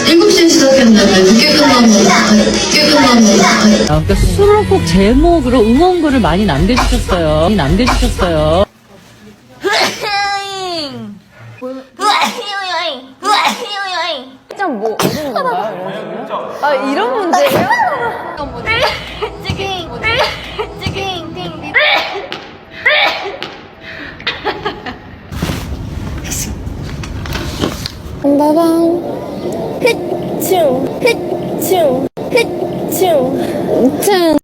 7시에 시작했는데 늦게 끝났는데. 그러니까 수록곡 제목으로 응원글을 많이 남겨주셨어요. 좀 뭐 어디는 건가요? 이런 식으로? 아 이런 문제예요? 오늘은 휘충